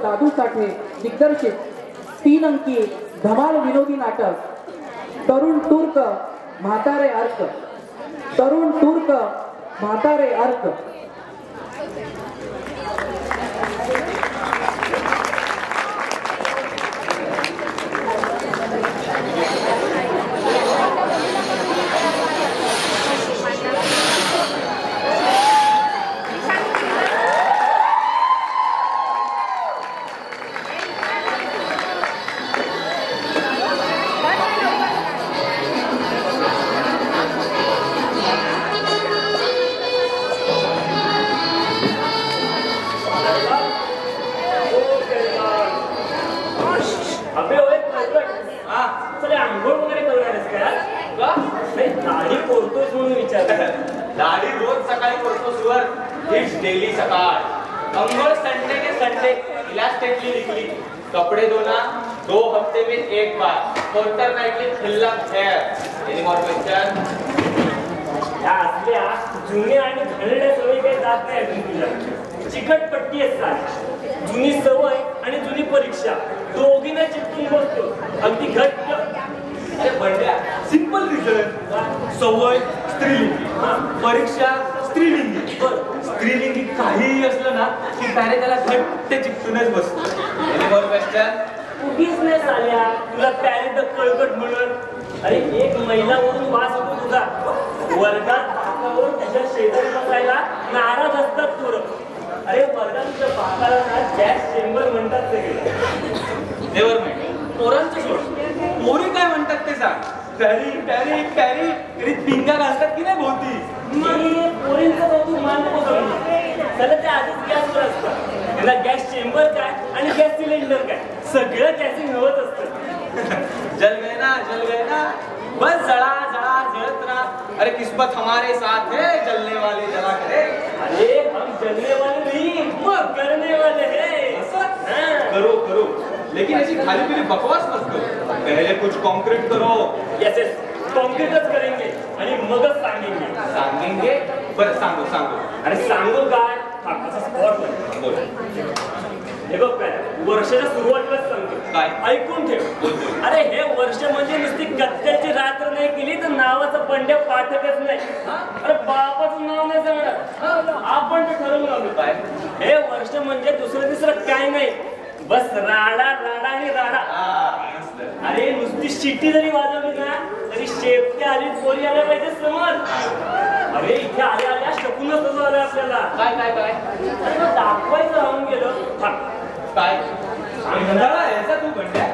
दादू साठे दिग्दर्शित 3 अंकी धमाल विनोदी नाटक तरुण तुर्क म्हातारे अर्क. तरुण तुर्क म्हातारे अर्क. दाढी रोज सकाळी करतो सुवर. हिट्स डेली सकाळ. अंघोळ संडे के संडे इलास्टिकली निकली. कपड़े धोना 2 हफ्ते में 1 बार. Fortnightly film hair. Any more question? असल्या जुने आणि घाणेरड्या सवयी काही जात नाही अजून तुझ्या. चिकटपट्टी असतात. जुनी सवय आणि जुनी परीक्षा दोघींना चिपकून बसतो अगदी घट्ट. अरे बंड्या, सिंपल रिझन. सवय स्त्रीलिंगी, परीक्षा स्त्रीलिंगी. स्त्रीलिंगी काहीही असलं ना की पॅरे त्याला घट्ट चिपटूनच बसतो. Any more question? उगीच नाही झाल्या तुला पॅरेंट कळकट म्हणून. अरे एक महिला म्हणून वास होतो तुझा. वर्गात बाकावर तुझ्या शेजारी बसायला नाराज असतात पोरं. अरे वर्गात तुझ्या बाकाला ना गॅस चेंबर म्हणतात सगळे. नेवर माइंड, पोरांचं सोड. पोरी काय म्हणतात ते सांग. पॅरी पॅरी पॅरी तरी पिंगा घालतात की नाही भोवती. पोरींचं कौतुक मानतो त्याला ते आधीच गॅसवर असतं. त्याला गॅस चेंबर काय आणि गॅस सिलेंडर काय सगळं गॅसिंग हवंच असतं. जल गए ना बस जला जला जलत रहा. अरे किस्मत हमारे साथ है, जलने वाले जला करे. अरे हम जलने वाले नहीं वो करने वाले हैं. करो करो, लेकिन ऐसी खाली पीली बकवास मत करो. पहले कुछ कॉन्क्रीट करो. यस यस, कॉन्क्रीटच करेंगे आणि मगच सांगेंगे. सांगेंगे? बरं सांगू सांगू. अरे सांगू काय? कसा स्पॉट बोल. हे बघ काय वर्षाच्या सुरुवातीलाच सांगतो. काय? ऐकून ठेव. अरे हे वर्ष म्हणजे नुसती गत्त्याची रात्र नाही केली तर नावाचं बंड्या पाठकच नाही. अरे बापाचं नाव नाही सांगणार. आपण ते ठरवून आलो. काय? हे वर्ष म्हणजे दुसरं तिसरं काय नाही, बस राडा राडा आणि राडा. अरे नुसती शिट्टी जरी वाजवली ना तरी शेपट्या आली पोरी आल्या पाहिजे समोर. अरे इथे आल्या आल्या शकूनच तसं आलं आपल्याला. काय काय काय? अरे मग दाखवायचं राहून गेलं. काय याचा तू बंड्या?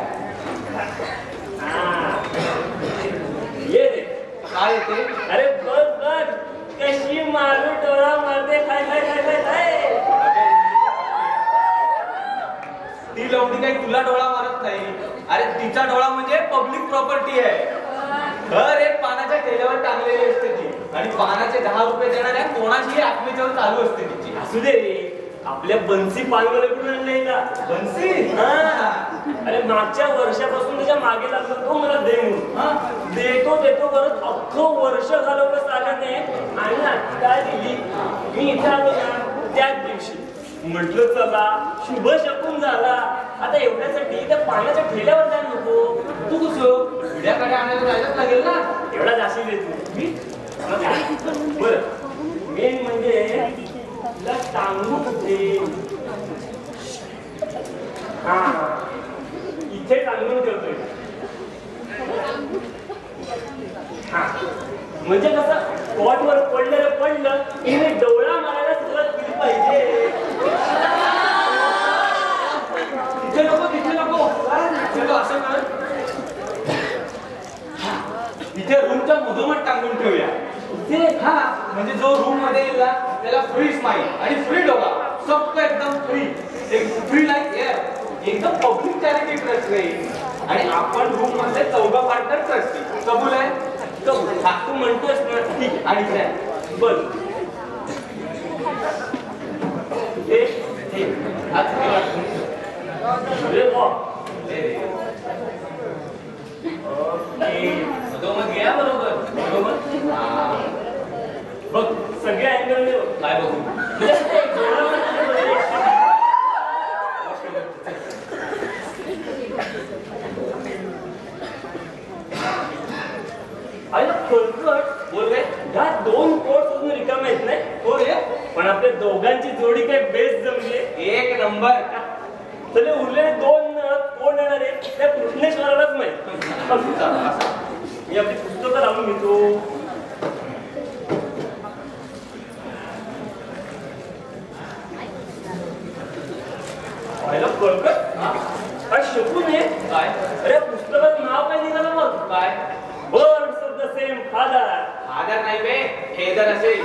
ये रे. काय येते? अरे बघ बघ कशी मारू डोळा मारते. काय काय काय काय काय. ती लवडी काही तुला डोळा मारत नाही. अरे तिचा डोळा म्हणजे पब्लिक प्रॉपर्टी आहे. हर एक पानाच्या ठेल्यावर टांगलेली असते ती आणि पानाचे 10 रुपये देणाऱ्या कोणाचीही आत्मेच्यावर चालू असते तिची. असू दे रे, आपल्या बन्सी पानवल्याकडून आणलंय का बन्सी? अरे मागच्या वर्षापासून त्याच्या मागे लागलो तो मला दे म्हणून. देतो देतो करत अख्खं वर्ष घालवलं चालत आणि आता दिली. मी इथे आलो ना त्याच दिवशी म्हटलं चला शुभ शकून झाला. आता एवढ्यासाठी त्या पाण्याच्या ठेल्यावर जायला नको. तू कसं भिड्याकडे आणायला जायलाच लागेल ना. एवढा जाशील देतो मी. बरं मेन म्हणजे तुला सांगू कुठे. हा इथे सांगून ठेवतोय. हा म्हणजे कसं स्पॉटवर पडलं की मी डोळा मारायला सुरुवात केली पाहिजे. तिथे नको तिथे नको. चलो असं कर, इथे रूमच्या मधोमध टांगून ठेवूया. हा म्हणजे जो रूम मध्ये येईल ना त्याला फ्री स्माईल आणि फ्री डोळा. सब एकदम फ्री. Free like air. एकदम पब्लिक चॅरिटी ट्रस्ट राहील आणि आपण रूम मध्ये 14 पार्टनर ट्रस्टी. कबूल आहे? कबूल. हा तू म्हणतोस ना. ठीक. आणि काय बोल. मग घ्या बरोबर बघ सगळ्या अँगल काय बघू. आईला कळकट बोल रे. ह्या 2 कोर्स अजून रिकाम आहेत नाही हो रे. पण आपल्या दोघांची जोडी काय बेस्ट जमली एक नंबर. चले उरलेले 2 कोण येणार आहे त्या कृष्णेश्वरालाच माहित मी आपली पुस्तकं लावून घेतो आईला कळकट काय शकू नये काय? अरे पुस्तकाचं नाव काय निघालं मग काय? Birds of the same father आदर नाही बे, फेदर असेल.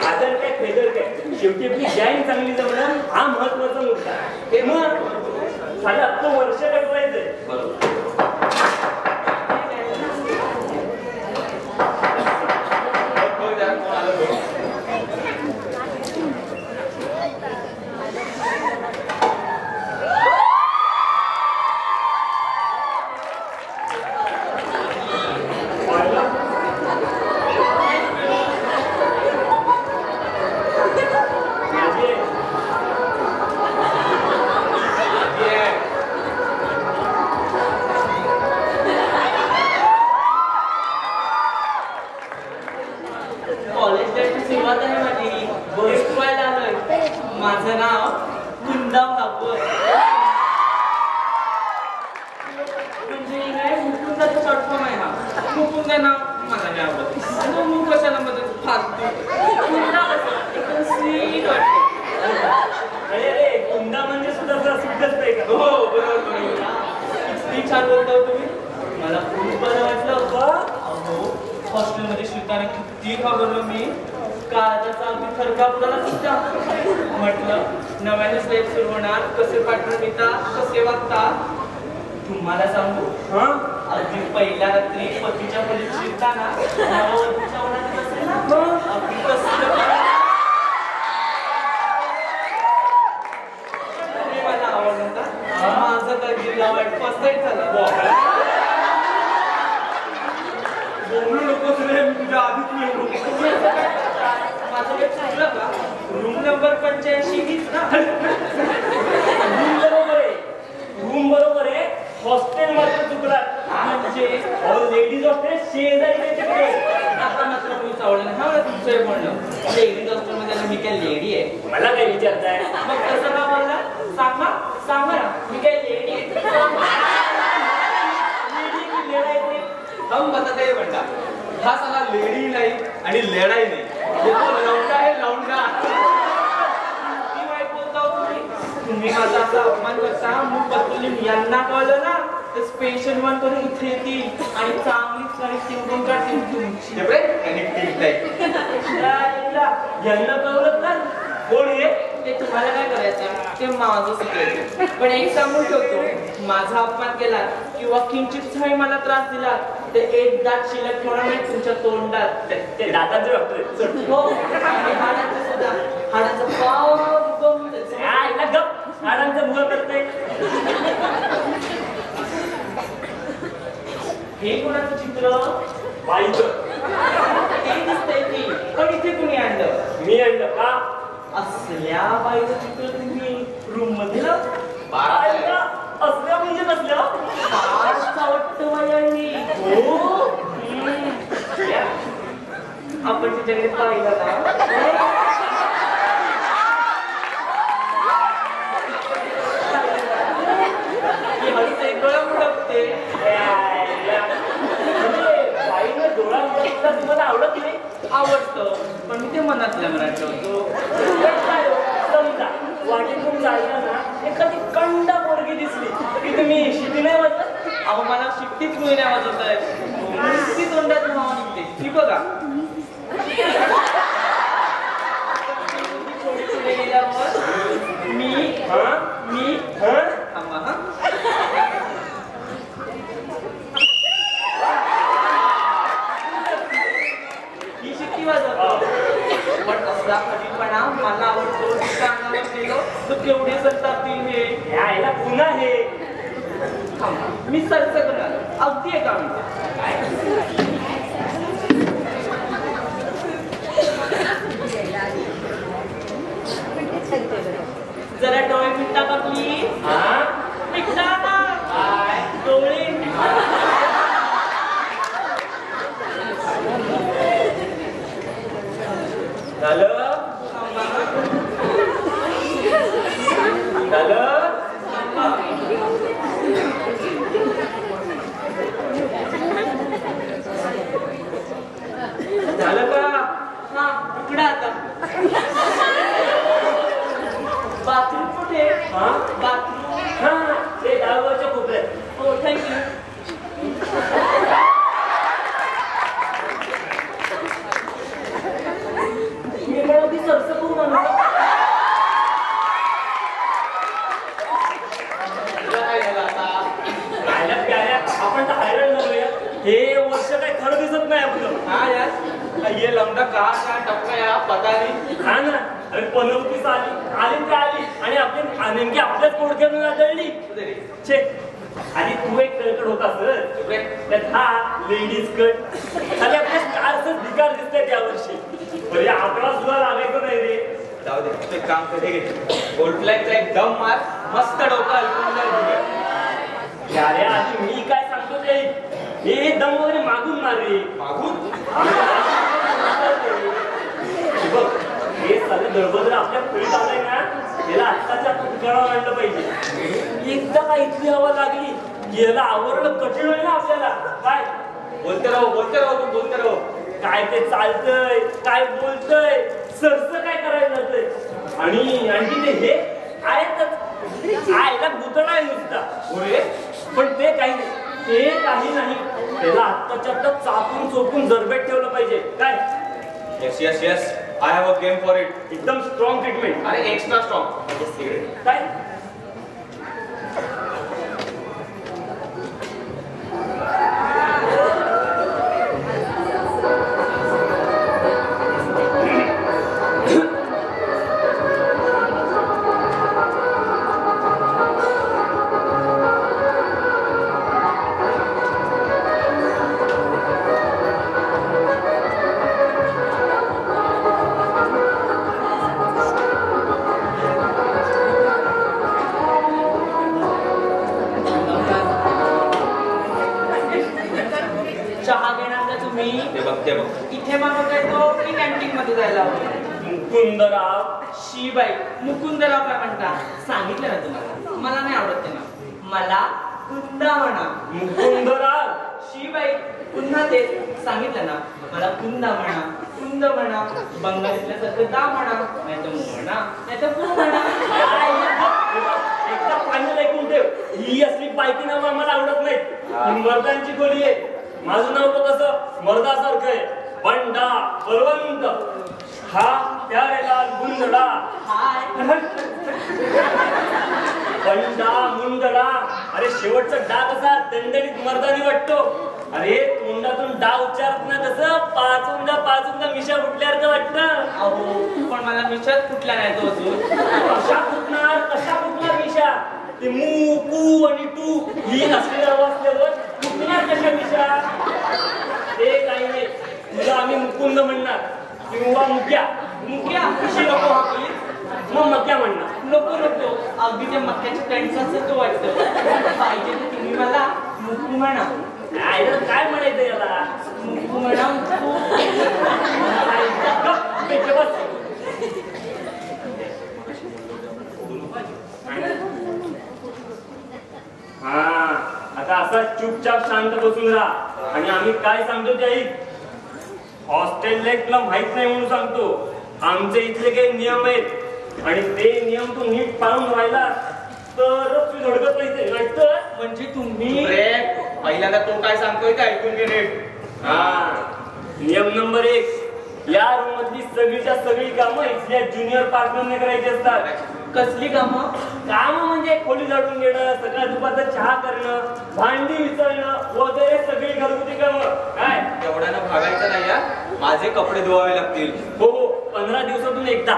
फादर काय फेदर काय शेवटी आपली गँग चांगली जमणार हा महत्वाचा मुद्दा हे मग साला अख्खं वर्ष कटवायचंय बरोबर. बघ जरा कोण आलं बघ. कॉलेज लाईफची सुरुवात आहे माझी. बस व्हायला आलोय. माझं नाव कुंदा भागवत. म्हणजे काय मुकुंदाचं शॉर्ट फॉर्म आहे हा. मुकुंदा नाव मला नाही आवडत. मग कशाला मदत फालतू. कुंदा कसं एकदम स्वीट वाटतं. अरे रे कुंदा म्हणजे सुद्धा सुद्धच नाही का हो बरोबर. किती छान बोलता हो तुम्ही. मला खूप बरं वाटलं होतं. अहो हॉस्टेलमध्ये शिकताना किती घाबरलो मी. काळजाचा अगदी थरकाप झाला सुद्धा. म्हटलं नव्याने स्लेप सुरू होणार. कसे पार्टनर मिळतात, कसे वागतात. तुम्हाला सांगू अगदी पहिल्या रात्री पतीच्या खोलीत शिरताना नववधूच्या उन्हात असेल ना अगदी कसलं मला आवडलं का. माझं तर जिल्हा वाईट फर्स्ट झालं. बोलू नकोस रे, मी तुझ्या आधीच येऊ. माझं वेळ चुकलं का. रूम नंबर 85 हीच ना. रूम बरोबर आहे रूम बरोबर आहे हॉस्टेल मात्र चुकला म्हणजे लेडीज हॉस्टेल शेजारी तिकडे आता मात्र कोणीच आवडलं नाही. हा मला तुमचं हे म्हणलं लेडीज हॉस्टेलमध्ये मी काय लेडी आहे. मला काय विचारताय मग कसं का बोलला. सांगा सांगा ना मी काय लेडी आहे. लेडी की लेडाई नाही. हम बताते हे म्हणता हा साला लेडी नाही आणि लेडाई नाही. हे तो लौंडा आहे लौंडा. किती वाईट बोलता हो तुम्ही. तुम्ही माझा असा अपमान करता. मग बदलून यांना कळलं ना तर स्पेशल वन करून इथे येतील आणि चांगली सारी शिवून काढतील तुमची. यांना कळलं का कोण आहे ते तुम्हाला काय करायचं ते माझं सिक्रेट. पण एक सांगून ठेवतो माझा अपमान केला किंवा किंचितही मला त्रास दिला ते एक दात शिल्लक ठेवणार नाही तुमच्या तोंडात. ते दातांचे डॉक्टर हो आणि हाडांचं सुद्धा. हाडांचं पाव गप हाडांचं मुलं करते हे कोणाचं चित्र. बाईचं ते दिसतंय की पण इथे कुणी आणलं. मी आणलं का असल्या बाईचं चित्र तुम्ही रूम मध्ये बाईला असल्या म्हणजे नसल्या वाटतं बाई. आपण तिच्याकडे पाहिलं ना डोळा मुडकते. बाईनं डोळा मुडकला तुम्हाला आवडत नाही. आवडतं पण मी ते मनातल्या मनात ठेवतो. समजा वाटेतून जायला ना एखादी कंडा पोरगी दिसली की तुम्ही शिटी नाही वाजत. अहो मला शिट्टीच मुली नाही वाजवत आहे. नुसती तोंडात हवा निघते. ही बघा पुढे गेल्यावर मी थांबा हा. ही शिट्टी वाजवतो पण असला खडीपणा मला आवडतो. अंगावर गेलो तर केवढे सत्तातील हे यायला पुन्हा हे मी सर्च करणार अगदी एका मिनिटात. कुठे? हा? बाथरूम. हा ते डाव्याच्या कोपऱ्यात. हो थँक्यू. मी मला ती सरसकून म्हणतो. आपण तर हायराईट झालोय. हे वर्ष काही खरं दिसत नाही आपलं. हाँ यार, ये लंबा कहाँ टपका यार पता नहीं. हा ना. अरे पनवतीच आली का आली आणि आपली नेमकी आपल्याच पोडक्यातून आदळली. छे आणि तू एक कलकड होता सर. त्यात हा लेडीज कट आणि आपल्या स्टारच भिकार दिसतंय त्या वर्षी. म्हणजे आपला सुद्धा लागायचं नाही रे. जाऊ दे, तू एक काम कर, हे घे गोल्ड फ्लॅगचा एक दम मार, मस्त डोका हलकून जाईल. अरे आधी मी काय सांगतो ते हे दम वगैरे मागून मार रे. मागून बघ हे सारे दळबद्र आपल्या फळीत आलंय ना, याला आत्ताच्या ठिकाणावर आणलं पाहिजे. एकदा का इथली हवा लागली की याला आवरणं कठीण होईल ना आपल्याला. काय बोलते रहो तू बोलते रहो. काय ते चालतंय, काय बोलतंय, सरस काय करायला जातंय. आणि आणखी ते हे आहेतच आयला भूतळ आहे नुसता. पुरे पण ते काही नाही, ते काही नाही. त्याला आत्ताच्या आत्ता चापून चोपून जरबेट ठेवलं पाहिजे. काय yes yes yes, I have a game for it. एकदम स्ट्रॉंग ट्रीटमेंट. अरे एक्स्ट्रा स्ट्रॉंग. काय चहा घेणार का तुम्ही? ते बघ इथे मागवता येतो की कॅन्टीन मध्ये जायला हवं? मुकुंदराव. शिबाई मुकुंदराव काय म्हणता? सांगितलं ना तुम्हाला, मला नाही आवडत ते ना. मला कुंदा म्हणा. मुकुंदराव. शिबाई पुन्हा ते सांगितलं ना, मला कुंदा म्हणा, कुंद म्हणा, बंगालीतल्यासारखं दा म्हणा, नाही तर म्हणा, नाही तर म्हणा. एकदा फायनल ऐकून ठेव, ही असली बायकी नाव आम्हाला आवडत नाही. ही मर्दांची गोळी आहे. माझं नाव तर कसं मर्दासारखं आहे, बंडा बलवंत. हा प्यारेलाल गुंदडा. हाय. बंडा मुंदडा. अरे शेवटचा डा कसा दणदणीत मर्दानी वाटतो. अरे तोंडातून डा उच्चारत ना तसं पाचूंदा मिशा फुटल्यासारखं वाटतं. अहो पण मला मिशात कुठला नाही तो अजून. कशा फुटणार मिशा? ते मू कू आणि टू ही असलेली आवाज असल्यावर फुटणार कशा मिशा? ते काही नाही, तुला आम्ही मुकुंद म्हणणार किंवा मुक्या. मुक्या कशी नको हा प्लीज. मग मक्या म्हणणार. नको नको, अगदी त्या मक्याच्या कणसाचं तो वाटतं. पाहिजे तर तुम्ही मला मुकू म्हणा. काय म्हणायचं याला? मुकू म्हणा मुकू. बस. हा आता असा चुपचाप शांत बसून राहा आणि आम्ही काय सांगतो ते ऐक. हॉस्टेलला तुला माहित नाही म्हणून सांगतो. आमचे इथले काही नियम आहेत आणि ते नियम तू नीट पाळून राहिला तरच तू धडकत नाही. वाटतं म्हणजे तुम्ही पहिल्यांदा तो काय सांगतोय ते ऐकून घे नीट. हा नियम नंबर 1, या रूम मधली सगळीच्या सगळी कामं इथल्या ज्युनियर पार्टनरने करायची असतात. कसली कामं? काम म्हणजे खोली झाडून घेणं, सगळ्या दुपारचा चहा करणं, भांडी विचारणं वगैरे सगळी घरगुती कामं. काय एवढ्यानं भागायचं नाही या. माझे कपडे धुवावे लागतील. हो 15 दिवसातून एकदा.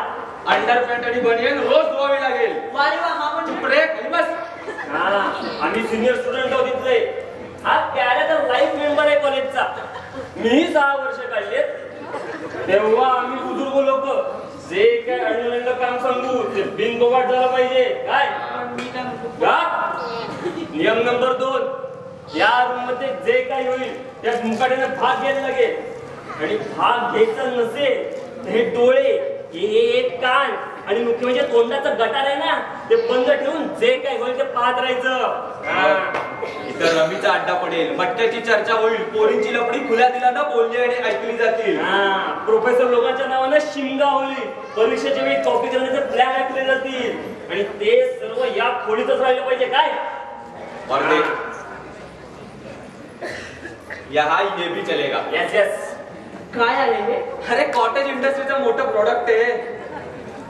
अंडरपॅन्ट आणि बनियन रोज धुवावी लागेल. वारे वा, हा म्हणजे ब्रेक बस. हा आम्ही सिनियर स्टुडंट आहोत इथले. हा त्याला तर लाईफ मेंबर आहे कॉलेजचा. मीही 6 वर्ष काढलेत. तेव्हा आम्ही बुजुर्ग लोक जे काय अडलेलं काम सांगू ते बिनबोगाट झालं पाहिजे. काय नियम नंबर 2, या रूम मध्ये जे काही होईल त्यात मुकाट्याने भाग घ्यायला लागेल. आणि भाग घ्यायचा नसेल हे डोळे, हे कान आणि मुख्य म्हणजे तोंडाचं गटार आहे ना ते बंद ठेवून जे काय होईल ते पाहत राहायचं. इथं रमीचा अड्डा पडेल, मटक्याची चर्चा होईल, पोरींची लपडी खुल्या दिलाना बोलली आणि ऐकली जातील. प्रोफेसर लोकांच्या नावानं शिमगा होईल, परीक्षेच्या वेळी कॉपी करण्याचे प्लॅन ऐकले जातील आणि आणि ते सर्व या खोलीतच राहिलं पाहिजे काय? और देख, यहाँ ये भी चलेगा. Yes yes. काय आहे हे? अरे कॉटेज इंडस्ट्रीचं मोठं प्रोडक्ट आहे.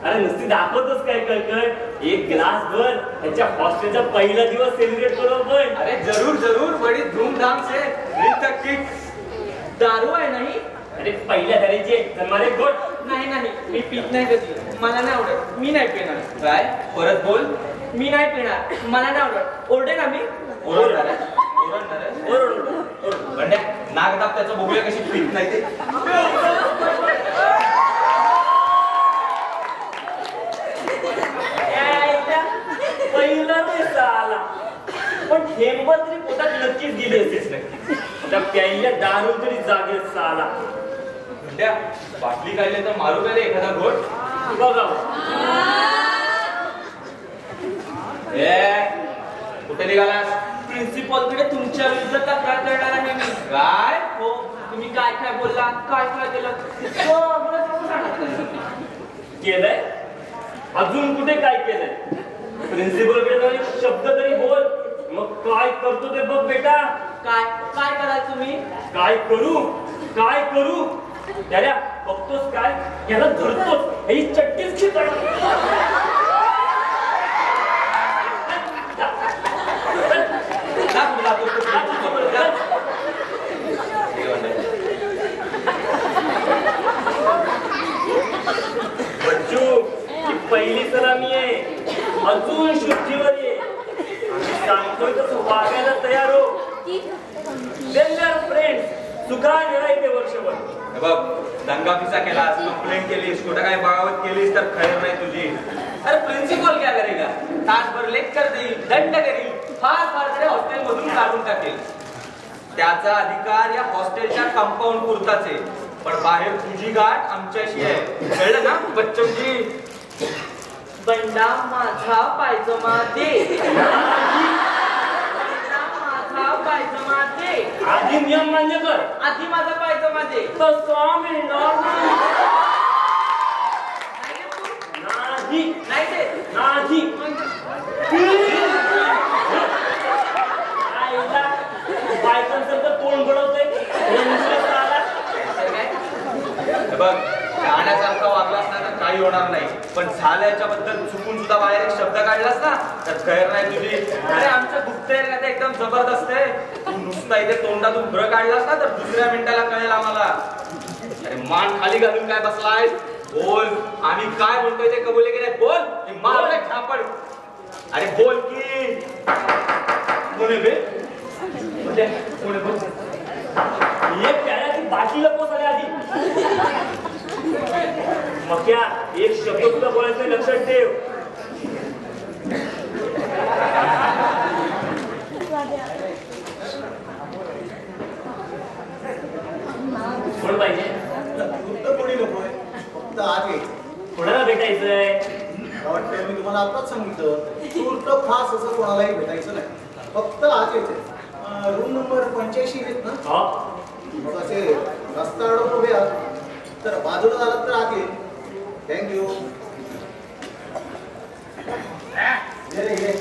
अरे नुसती दाखवतोच काय कळकळ? एक ग्लास भर त्याच्या हॉस्टेलचा पहिला दिवस सेलिब्रेट करू आपण. अरे जरूर जरूर, बड़ी धूमधाम से. Drink the kick. दारू आहे नाही? अरे पहिल्या धरीचे जन्माले गोड. नाही नाही, मी पित नाही कधी. मला नाही आवडत, मी नाही पिणार. काय परत बोल. मी नाही पिणार, मला नाही आवडत. ओरडे ना मी. ओरडणार आहे? ओरडणार आहे? ओरड. गंड्या, नागदाब त्याचं बघूया कशी पीत नाही ते. पहिला पैसा आला पण थेंब तरी पोटात नक्कीच गेली असेल. नक्की त्या प्यायला दारू तरी जागेत साला. गंड्या, बाटली काढली तर मारू का रे एखादा घोट? बघा कुठे निघालास? प्रिन्सिपॉलकडे तुमच्या विरुद्ध तक्रार करणार आहे मी. काय? हो, तुम्ही काय काय बोलला, काय काय केलं सगळं सांगून सांगा. केलंय? अजून कुठे काय केलंय? प्रिन्सिपल कडे जाऊन एक शब्द तरी बोल. मग काय करतो ते बघ बेटा. काय काय कराल तुम्ही? काय करू त्याला बघतोस काय? याला धरतोच, ही चट्टीच खिचड. बच्चू, ही पहिली सलामी आहे. अजून शुद्धीवर ये. सांगतोय तसं वागायला तयार हो. फ्रेंड्स, सुखाने राहते वर्षभर. बघ, दंगा पिसा केलास, कंप्लेंट केलीस, कुठं काय बगावत केलीस तर खैर नाही तुझी. अरे प्रिन्सिपल क्या करेगा? तासभर लेक्चर देईल, दंड करील, फार फार तरी हॉस्टेल मधून काढून टाकेल. त्याचा अधिकार या हॉस्टेलच्या कंपाऊंड पुरताच आहे. पण बाहेर तुझी गाठ आमच्याशी आहे, कळलं ना बच्चूजी? बंडा माझा पायजमा दे. माझा पायजमा दे. आधी नियम मान्य कर. आधी माझा पायजमा दे. तसा मिळणार नाही. नाही दे. नाही. बायकांसारखं तोंड बडवतोय. बघ, गाण्यासारखा वागलास ना तर काही होणार नाही. पण झाल्याच्या बद्दल चुकून सुद्धा बाहेर एक शब्द काढलास ना तर खैर नाही तुझी. अरे आमचं गुप्तहेर का एकदम जबरदस्त आहे. तू नुसता इथे तोंडातून ब्र काढलास ना तर दुसऱ्या मिनिटाला कळेल आम्हाला. अरे मान खाली घालून काय बसलायस? बोल, आम्ही काय म्हणतोय ते कबूल की नाही? बोल, की मार एक झापड. अरे बोल की. कोणी बे? कोणी बोल? एक प्याल्याची बाटली लपवत आली आधी. मग क्या एक शब्द सुद्धा बोलायचं लक्षात ठेव. कोण पाहिजे? कोणी नकोय, फक्त आगे. कोणाला भेटायचंय? वाटतंय मी तुम्हाला आताच सांगितलं, तूर्त खास असं कोणालाही भेटायचं नाही, फक्त आत यायचंय. रूम नंबर 85 आहेत ना? मग असे रस्ता अडवून उभे आहात तर बाजूला झालात तर आत येईल. थँक्यू. ये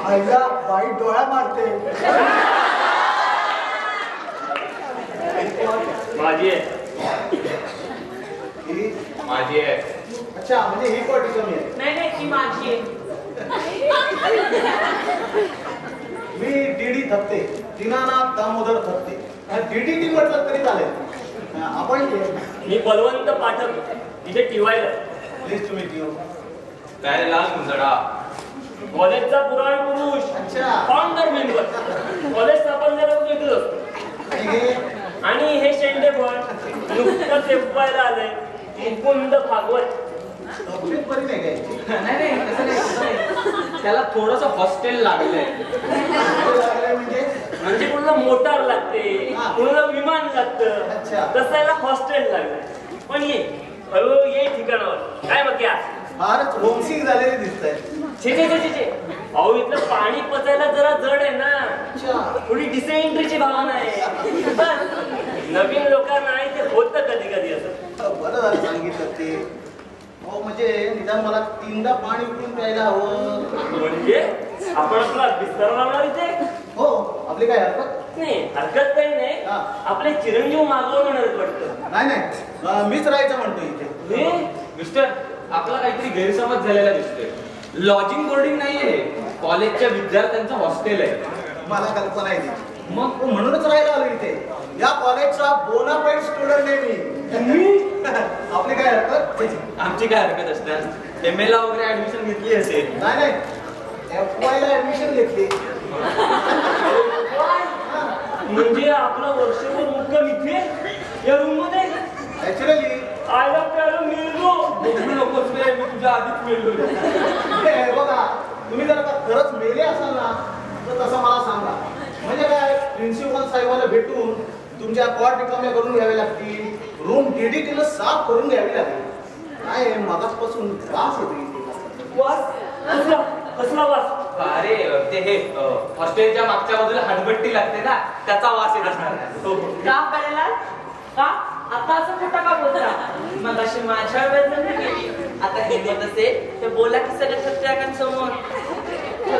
आईला बाई डोळा मारते. माझी आहे. ही माझी आहे. अच्छा, म्हणजे ही पार्टी कमी आहे. नाही नाही, ती माझी आहे. मी डीडी थपते, दीनानाथ दामोदर थपते. डीडीटी म्हटलं तरी चालेल. आपण मी बलवंत पाठक, इथे टिवायला. प्लीज तुम्ही टीओ. काय लाल गुंजडा? कॉलेजचा पुराण पुरुष. अच्छा. Founder member. कॉलेज स्थापन झाल्यापासून इथेच असतो. आणि हे शेंडे पण नुकतंच एफवायला आलंय. मुकुंद भागवत. बरी नाही काय? नाही नाही, तसं नाही, तसं नाही. त्याला थोडस हॉस्टेल लागलंय. म्हणजे कुणाला मोटार लागते, हा. कुणाला विमान लागतं, अच्छा. तसं याला हॉस्टेल लागलं. पण ये ये ठिकाणावर काय मग क्या फारच होमसिक झालेले दिसत छे छे छे छे अहो इथलं पाणी पचायला जरा जड आहे ना थोडी डिसेंट्रीची भावना आहे नवीन लोकांना नाही ते होतं कधी कधी असं बरं झालं सांगितलं ते हो म्हणजे निदान मला 3दा पाणी उकळून प्यायला हवं म्हणजे आपण आपला बिस्तर लावणार इथे हो आपली काय हरकत नाही हरकत काही नाही हा. आपले चिरंजीव मागवून म्हणत वाटतं नाही मीच राहायचं म्हणतो इथे मिस्टर आपला काहीतरी गैरसमज झालेला दिसतोय लॉजिंग बोर्डिंग नाहीये कॉलेजच्या विद्यार्थ्यांचं हॉस्टेल आहे मला कल्पना आहे ती. मग म्हणूनच राहायला आलो इथे या कॉलेजचा बोनाफाईड स्टुडंट आहे मी आपली काय हरकत आमची काय हरकत असणार MA ला वगैरे ऍडमिशन घेतली असेल नाही FY ला ऍडमिशन घेतली म्हणजे आपलं वर्षभर मुक्काम इथे या रूम मध्ये ऍक्च्युअली आयला प्यायला मिळलो बोलू नकोस रे मी तुझ्या आधीच मिळलो बघा तुम्ही जर का खरंच मेले असाल ना तर तसं मला सांगा म्हणजे काय प्रिन्सिपल साहेबाला भेटून तुमच्या कॉट रिकाम्या करून घ्यावे लागतील रूम DDT साफ करून घ्यावी लागेल काय मगाचपासून त्रास होतो इथे वास कसला कसला वास अरे ते हे हॉस्टेलच्या मागच्या बाजूला हडबट्टी लागते ना त्याचा वास येत असणार का करायला का आता असं खोटा का बोलता मग अशी माझ्या वेळेस नाही गेली आता हिंमत असेल तर बोला की सगळ्या सत्याकांसमोर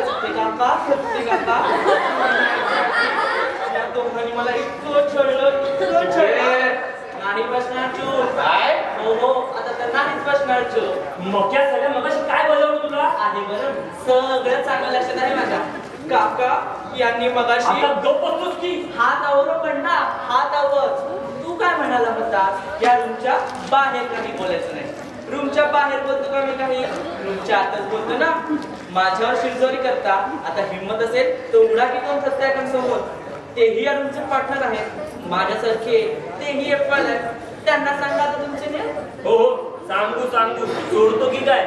सत्य काका या दोघांनी मला इतकं छळलं नाही बसणार चूप काय हो आता तर नाहीच बसणार चूप मक्या सगळ्या मगाशी काय बजावलं तुला आहे बरं सगळं चांगलं लक्षात आहे माझ्या काका यांनी मगाशी आता गप्प बसतोस की हात आवर पंडा हात आवर तू काय म्हणाला होता या रूमच्या बाहेर काही बोलायचं नाही रूमच्या बाहेर बोलतो का मी काही रूमच्या आतच बोलतो ना माझ्यावर शिरजोरी करता आता हिंमत असेल तर उघडा की कोण सत्याकांसमोर तेही या रूमचे पार्टनर आहेत माझ्यासारखे तेही FY आहेत त्यांना सांगा आता तुमचे ने हो हो सांगू सोडतो की काय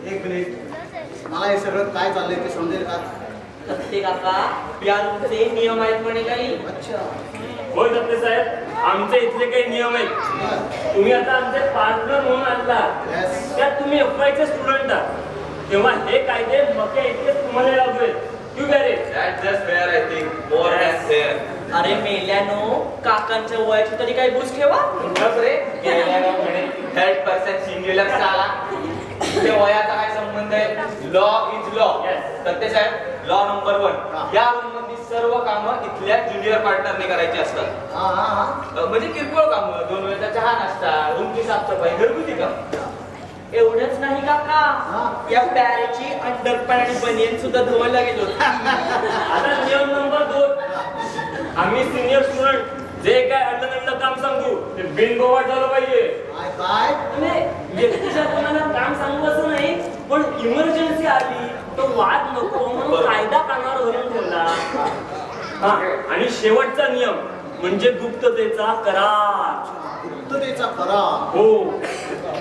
एक मिनिट मला हे सगळं काय चाललंय ते समजेल का सत्य काका या रूमचे नियम आहेत म्हणे काही अच्छा होय दत्ते साहेब आमचे इथले काही नियम आहेत तुम्ही आता आमचे पार्टनर म्हणून आणला Yes. त्यात तुम्ही FY चे स्टुडंट आहात तेव्हा हे कायदे मक्या इतकेच तुम्हाला लागू आहेत You get it? That's just fair, I think. More than fair. अरे मेल्यानो काकांच्या वयाची तरी काही बूज ठेवा बस रे गेल्यानं म्हणे थर्ड पर्सन सिंग्युलर साला ते वयाचा काय संबंध आहे लॉ इज लॉ Yes. सत्य साहेब लॉ नंबर 1 या रूम मधली सर्व कामं इथल्या ज्युनियर पार्टनरने करायची असतात म्हणजे किरकोळ कामं 2 वेळेचा चहा नाश्ता रूमची साफसफाई घरगुती काम एवढंच नाही काका या पॅरेची अंडरपॅन आणि बनियन सुद्धा धुवायला गेलो आता नियम नंबर 2 आम्ही सिनियर स्टुडंट जे काय अडलं काम सांगू ते बिनगोवाट झालं पाहिजे काय व्यक्तीच्या कोणाला काम सांगू असं नाही पण इमर्जन्सी आली तो वाद नको म्हणून कायदा कानावर धरून ठेवला हा आणि शेवटचा नियम म्हणजे गुप्ततेचा करार गुप्ततेचा करार हो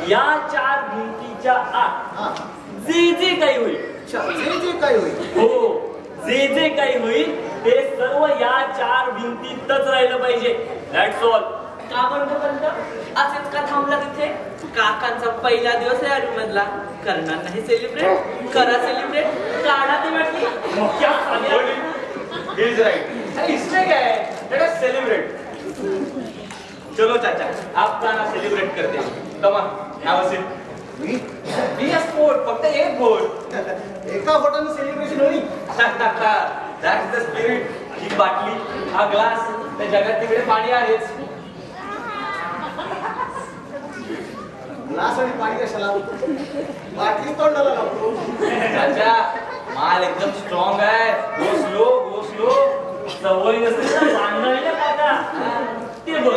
या 4 भिंतीच्या आत जे काही होईल जे काही होईल हो जे काही होईल ते सर्व या 4 भिंतीतच राहिलं पाहिजे दॅट्स ऑल का बंद असेच का थांबला तिथे काकांचा पहिला दिवस आहे रूम मधला करणार नाही सेलिब्रेट करा सेलिब्रेट काढा ती म्हटली मग क्या सांगेल? He is right. इसमें क्या है? Let us celebrate. चलो चाचा, आप गाना सेलिब्रेट करते हैं. Come on, have a sip. Me Be a sport. फक्त एक बोट. एका बोटाने सेलिब्रेशन होईल That's the spirit. ही बाटली, हा ग्लास, त्या जगात तिकडे पाणी आहेच. ग्लास आणि पाणी कशाला बाटली तोंडाला लावतो चाचा, माल एकदम स्ट्रॉंग आहे. Go slow. सवय नसेल तर भांडण आहे ना काका ते बघ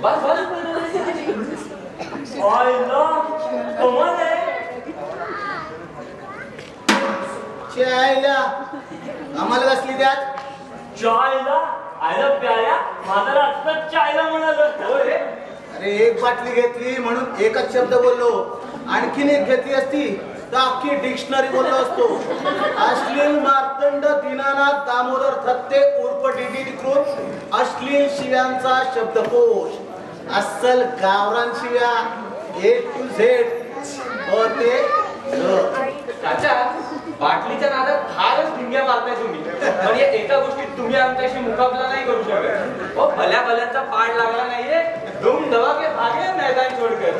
बस. आईला कमाल आहे चायला आम्हाला कसली त्यात चायला आयला प्याऱ्या माझा आत्ताच चायला म्हणाल होय रे. अरे एक बाटली घेतली म्हणून एकच शब्द बोललो आणखीन एक घेतली असती तर अख्खी डिक्शनरी बोललो असतो. अश्लील मार्तंड दीनानाथ दामोदर थत्ते उर्फ DDT अश्लील शिव्यांचा शब्दकोश, अस्सल गावरान शिव्या A to Z ते चाचा बाटलीच्या नादात फारच भिंग्या मारताय तुम्ही. पण या एका गोष्टीत तुम्ही आमच्याशी मुकाबला नाही करू शकत. ओ भल्या भल्यांचा पाड लागला नाहीये. दुम दबा के भागे मैदान छोड़कर.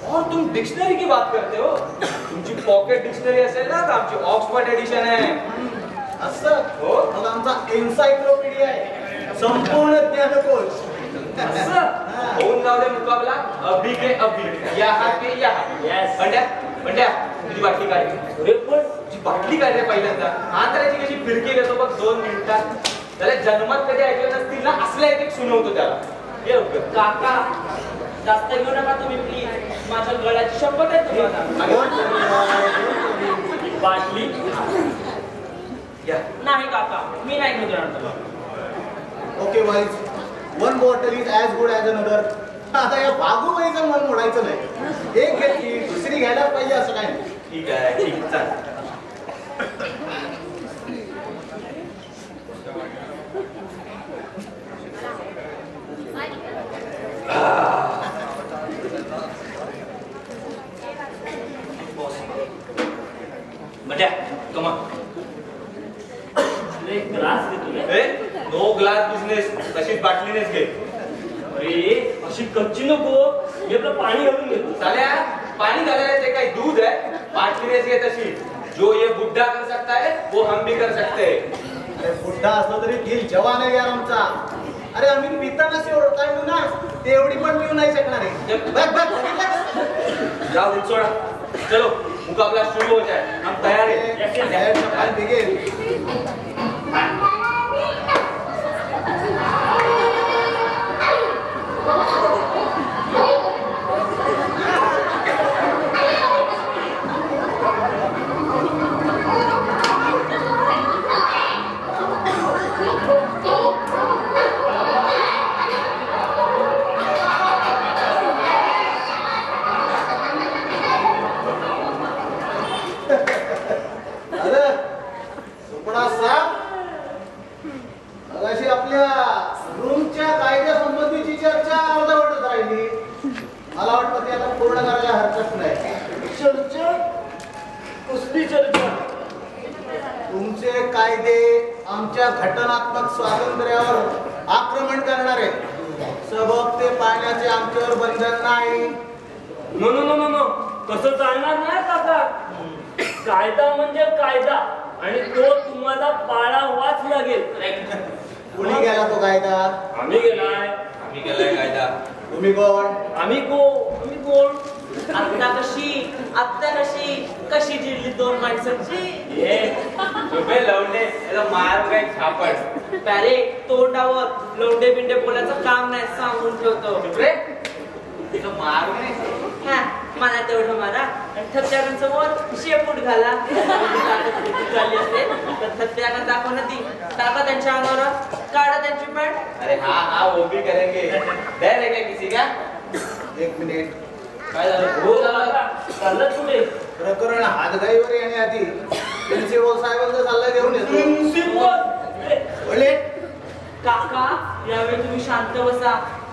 और तुम डिक्शनरी की बात करते हो. तुमची पॉकेट डिक्शनरी असेल ना तर आमची ऑक्सफर्ड एडिशन आहे. असं हो, मग आमचा एन्सायक्लोपीडिया आहे, संपूर्ण ज्ञानकोश. होऊन जाऊ दे मुकाबला. अभी के अभी, यहाँ के यहाँ. पंड्या तुझी बाटली काय? तुझी बाटली काय रे पहिल्यांदा? आंतराची कशी फिरकी घेतो बघ 2 मिनिटात. त्याला जन्मात कधी ऐकलं नसतील ना असल्या एक सुनवतो त्याला. काका जास्त घेऊ नका तुम्ही प्लीज, माझ्या गळ्याची शपथ आहे तुम्हाला. बाटली नाही काका, मी नाही घेऊन देणार तुला. Okay wise, one bottle is as good as another. आता या बागूबाईचं मन मोडायचं नाही. एक घेतली दुसरी घ्यायला पाहिजे असं काय नाही. ठीक आहे, ठीक चालेल. बट्या कमा ग्लास घेतो नो ग्लास बिझनेस. तशीच बाटलीनेच घे. अरे अशी कच्ची नको, मी आपलं पाणी घालून घेतो. साल्या पानी घालायला ते काही दूध आहे. बाटलीनेच घे तशी. जो ये बुड्ढा कर सकता है वो हम भी कर सकते हैं. अरे बुड्ढा असला तरी दिल जवान आहे यार आमचा. अरे आम्ही पिताना से ओळखायलो ना, ते एवढी पण पिऊ नाही शकणार आहे. बघ बघ जाओ दिन छोड़ा. चलो मुकाबला शुरू हो जाए. हम तैयार हैं. बिगिन. आपल्या रूमच्या कायद्यासंबंधीची चर्चा अर्धवटच राहिली. मला वाटतं ते आता पूर्ण करायला हरकत नाही. चर्चा? कसली चर्चा? तुमचे कायदे आमच्या घटनात्मक स्वातंत्र्यावर आक्रमण करणारे. सबक ते पाळण्याचे आमच्यावर बंधन नाही. No no no no no, कसं चालणार नाही काका. कायदा म्हणजे कायदा आणि तो तुम्हाला पाळावाच लागेल. कुणी गेला तो कायदा? आम्ही गेलाय. आम्ही केलाय कायदा. तुम्ही कोण? आम्ही कोण? आत्ता कशी जिरली 2 माणसांची. ये तुम्ही लवणे याला मार काय छापड. अरे तोंडावर लोंडे बिंडे बोलायचं काम नाही, सांगून ठेवतो. रे तिथं मार नाही. हा मला तेवढं मारा आणि थत्याकांसमोर शेपूट घाला. झाली असते तर थत्याकां दाखव ना ती. टाका त्यांच्या अंगावर, काढा त्यांची पॅन्ट. अरे हा वो भी करेंगे. दे रे क्या किसी का? 1 मिनिट. काय झालं? हो दादा, चाललं कुठे? प्रकरण हातगाईवर येण्याआधी प्रिन्सिपल साहेबांचा सल्ला घेऊन येतो. प्रिन्सिपल काका यावेळी तुम्ही शांत बसा.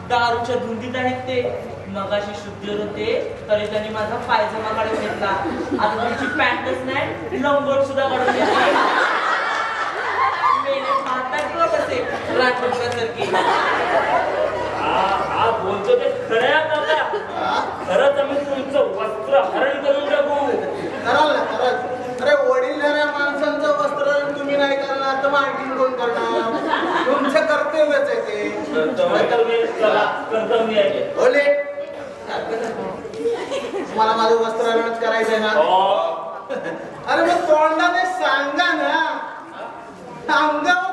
दारूच्या धुंदीत आहेत ते. मगाशी शुद्धीवर होते तरी त्यांनी माझा पायजमा काढून घेतला. आता तुमची पॅन्टच नाही, लंगोट सुद्धा काढून घेतली. राजपत्रासारखी. हा बोलतो ते खऱ्या काका. खरंच आम्ही तुमचं वस्त्र हरण करून टाकू. कराल ना कराल. अरे वडीलधाऱ्या माणसांचं वस्त्र तुम्ही नाही करणार तर मग आणखीन कोण करणार? तुमचं कर्तव्यच आहे ते. कर्तव्य आहे. बोले मला माझं वस्त्रहरणच करायचंय ना. अरे मग तोंडाने सांगा ना. अंगावर